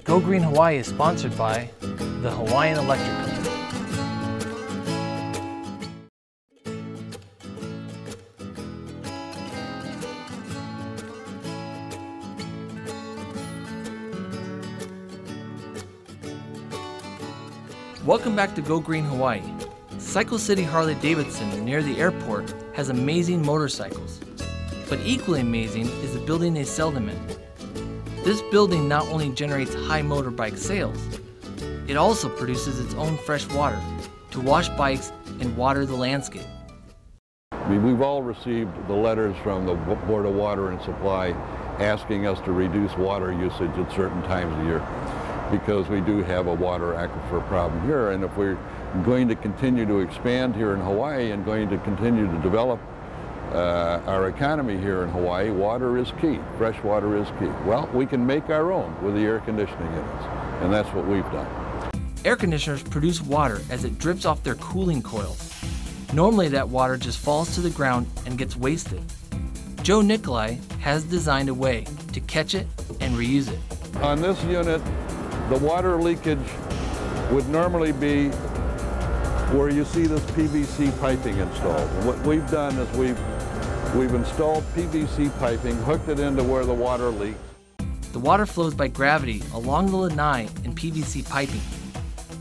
Go Green Hawaii is sponsored by the Hawaiian Electric Company. Welcome back to Go Green Hawaii. Cycle City Harley-Davidson near the airport has amazing motorcycles. But equally amazing is the building they sell them in. This building not only generates high motorbike sales, it also produces its own fresh water to wash bikes and water the landscape. We've all received the letters from the Board of Water and Supply asking us to reduce water usage at certain times of year, because we do have a water aquifer problem here. And if we're going to continue to expand here in Hawaii and going to continue to develop our economy here in Hawaii, water is key. Fresh water is key. Well, we can make our own with the air conditioning units, and that's what we've done. Air conditioners produce water as it drips off their cooling coils. Normally that water just falls to the ground and gets wasted. Joe Nicolai has designed a way to catch it and reuse it. On this unit, the water leakage would normally be where you see this PVC piping installed. And what we've done is we've installed PVC piping, hooked it into where the water leaks. The water flows by gravity along the lanai and PVC piping.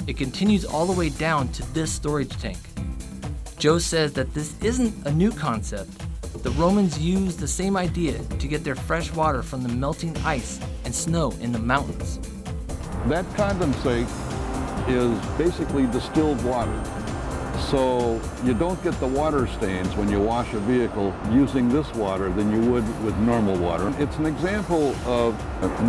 It continues all the way down to this storage tank. Joe says that this isn't a new concept. The Romans used the same idea to get their fresh water from the melting ice and snow in the mountains. That condensate is basically distilled water. So you don't get the water stains when you wash a vehicle using this water than you would with normal water. It's an example of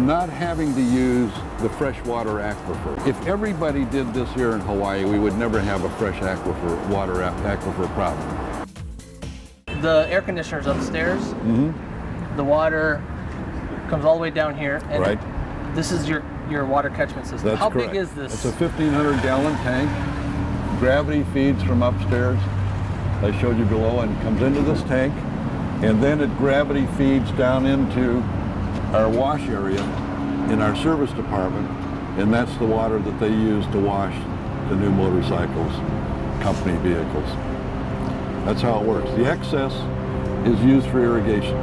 not having to use the freshwater aquifer. If everybody did this here in Hawaii, we would never have a fresh water aquifer problem. The air conditioner's upstairs. Mm-hmm. The water comes all the way down here. And right. This is your water catchment system. That's How correct. big is this? It's a 1,500-gallon tank. Gravity feeds from upstairs, I showed you below, and comes into this tank, and then it gravity feeds down into our wash area in our service department, and that's the water that they use to wash the new motorcycles, company vehicles. That's how it works. The excess is used for irrigation.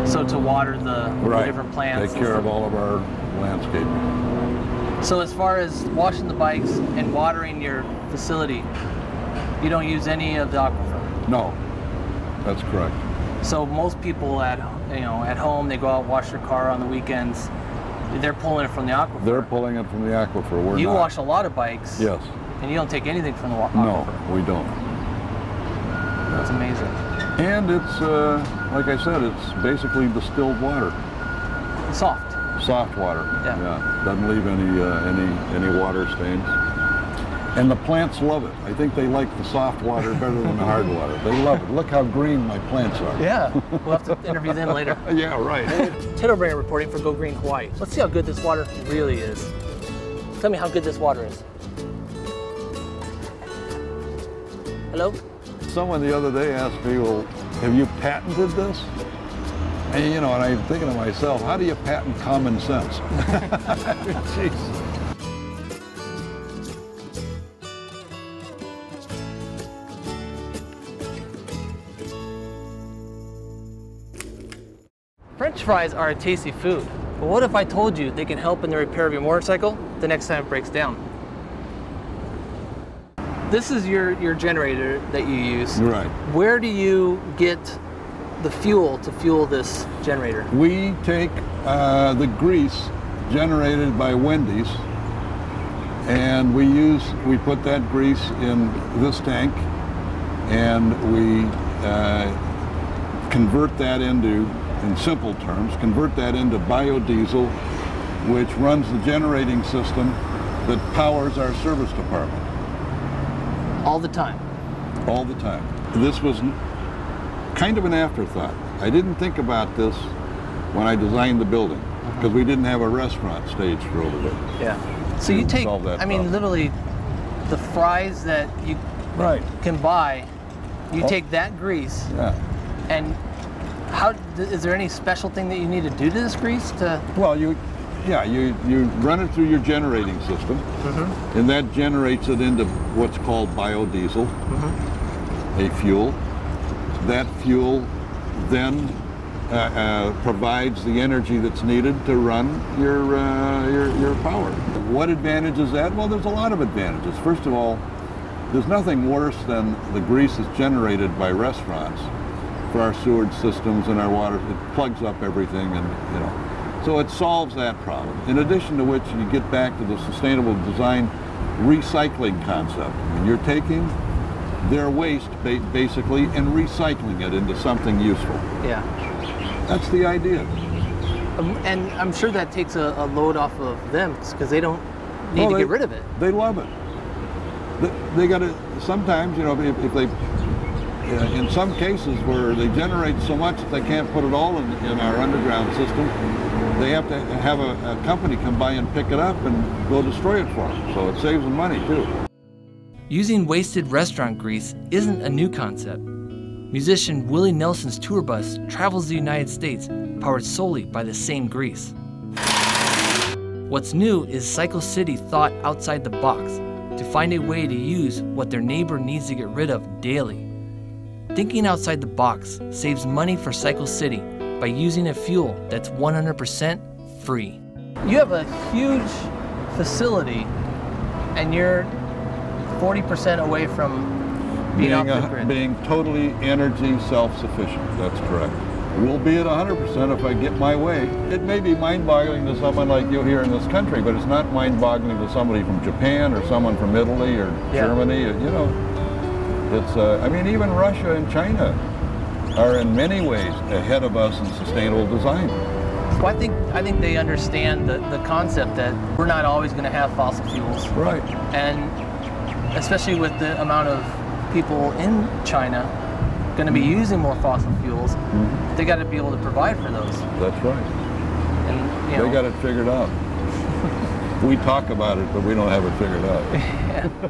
So to water the different plants? Take care of all of our landscaping. So as far as washing the bikes and watering your facility, you don't use any of the aquifer? No, that's correct. So most people at home, they go out and wash their car on the weekends. They're pulling it from the aquifer. They're pulling it from the aquifer. You wash a lot of bikes. Yes. And you don't take anything from the aquifer? No, we don't. That's amazing. And it's, like I said, it's basically distilled water. Soft. Soft water. Yeah. Doesn't leave any water stains. And the plants love it. I think they like the soft water better than the hard water. They love it. Look how green my plants are. Yeah. We'll have to interview them later. Yeah, right. Ted O'Brien reporting for Go Green Hawaii. Let's see how good this water really is. Tell me how good this water is. Hello? Someone the other day asked me, well, have you patented this? And I'm thinking to myself, how do you patent common sense? Jeez. French fries are a tasty food, but what if I told you they can help in the repair of your motorcycle the next time it breaks down? This is your generator that you use. Right. Where do you get the fuel to fuel this generator? We take the grease generated by Wendy's, and we put that grease in this tank, and we convert that into, in simple terms, convert that into biodiesel, which runs the generating system that powers our service department. All the time? All the time. This was kind of an afterthought. I didn't think about this when I designed the building, because we didn't have a restaurant staged for over there. Yeah. So you take, literally, the fries that you can buy, you take that grease, and is there any special thing that you need to do to this grease to? Well, you Yeah, you run it through your generating system, and that generates it into what's called biodiesel, a fuel. That fuel then provides the energy that's needed to run your power. What advantage is that? Well, there's a lot of advantages. First of all, there's nothing worse than the grease that's generated by restaurants for our sewage systems and our water. It plugs up everything, and so it solves that problem. In addition to which, you get back to the sustainable design recycling concept. I mean, you're taking their waste basically and recycling it into something useful. Yeah. That's the idea. And I'm sure that takes a load off of them because they don't need to get rid of it. They love it. They got to, sometimes, if they, in some cases where they generate so much that they can't put it all in our underground system, they have to have a company come by and pick it up and go destroy it for them. So it saves them money too. Using wasted restaurant grease isn't a new concept. Musician Willie Nelson's tour bus travels the United States powered solely by the same grease. What's new is Cycle City thought outside the box to find a way to use what their neighbor needs to get rid of daily. Thinking outside the box saves money for Cycle City by using a fuel that's 100% free. You have a huge facility and you're 40% away from being off the grid. Being totally energy self-sufficient, that's correct. We'll be at 100% if I get my way. It may be mind-boggling to someone like you here in this country, but it's not mind-boggling to somebody from Japan or someone from Italy or Germany. It's, I mean, even Russia and China are in many ways ahead of us in sustainable design. So I think they understand the concept that we're not always going to have fossil fuels. Right. And especially with the amount of people in China going to be using more fossil fuels, they got to be able to provide for those. That's right. And they got it figured out. We talk about it, but we don't have it figured out. Yeah.